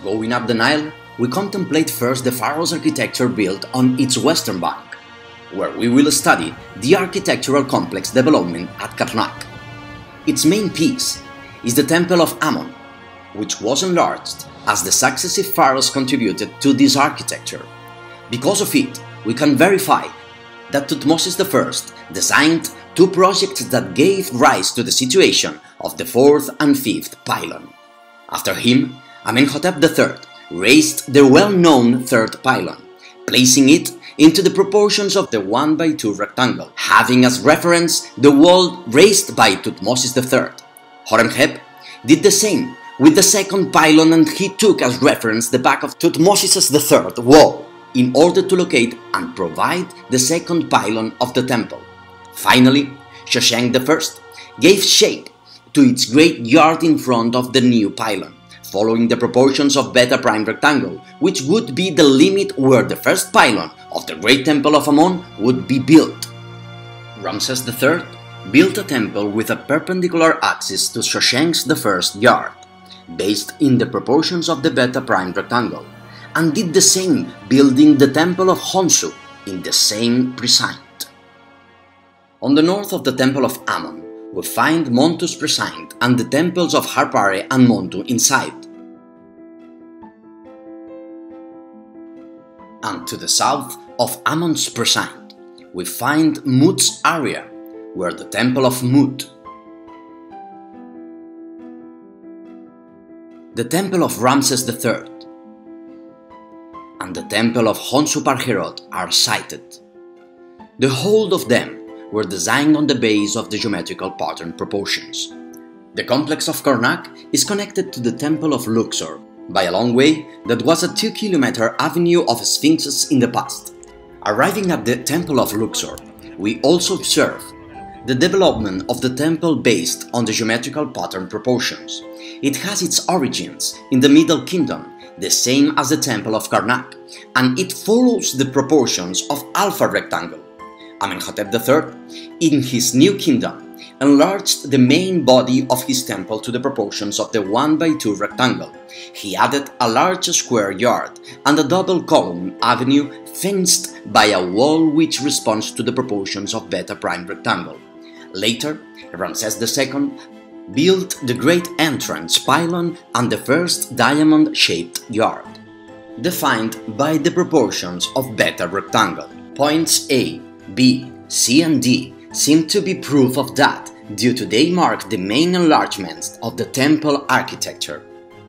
Going up the Nile, we contemplate first the pharaoh's architecture built on its western bank, where we will study the architectural complex development at Karnak. Its main piece is the Temple of Ammon, which was enlarged as the successive pharaohs contributed to this architecture. Because of it, we can verify that Thutmose I designed two projects that gave rise to the situation of the fourth and fifth pylon. After him, Amenhotep III raised the well-known third pylon, placing it into the proportions of the 1:2 rectangle, having as reference the wall raised by Thutmose III. Horemheb did the same with the second pylon, and he took as reference the back of Thutmose III wall in order to locate and provide the second pylon of the temple. Finally, Shoshenq I gave shape to its great yard in front of the new pylon, following the proportions of beta prime rectangle, which would be the limit where the first pylon of the Great Temple of Ammon would be built. Ramses III built a temple with a perpendicular axis to Shoshenq I's yard, based in the proportions of the beta prime rectangle, and did the same building the Temple of Khonsu in the same precinct. On the north of the Temple of Ammon, we find Montu's precinct and the temples of Harpare and Montu inside. And to the south of Ammon's precinct, we find Mut's area, where the Temple of Mut, the Temple of Ramses III, and the Temple of Khonsu-Parherot are sited. The whole of them were designed on the base of the geometrical pattern proportions. The complex of Karnak is connected to the Temple of Luxor by a long way that was a 2-kilometer avenue of sphinxes in the past. Arriving at the Temple of Luxor, we also observe the development of the temple based on the geometrical pattern proportions. It has its origins in the Middle Kingdom, the same as the Temple of Karnak, and it follows the proportions of alpha rectangle. Amenhotep III, in his new kingdom, enlarged the main body of his temple to the proportions of the 1:2 rectangle. He added a large square yard and a double-column avenue fenced by a wall which responds to the proportions of beta prime rectangle. Later, Ramses II built the great entrance pylon and the first diamond-shaped yard, defined by the proportions of beta rectangle. Points A, B, C and D seem to be proof of that, due to they mark the main enlargements of the temple architecture.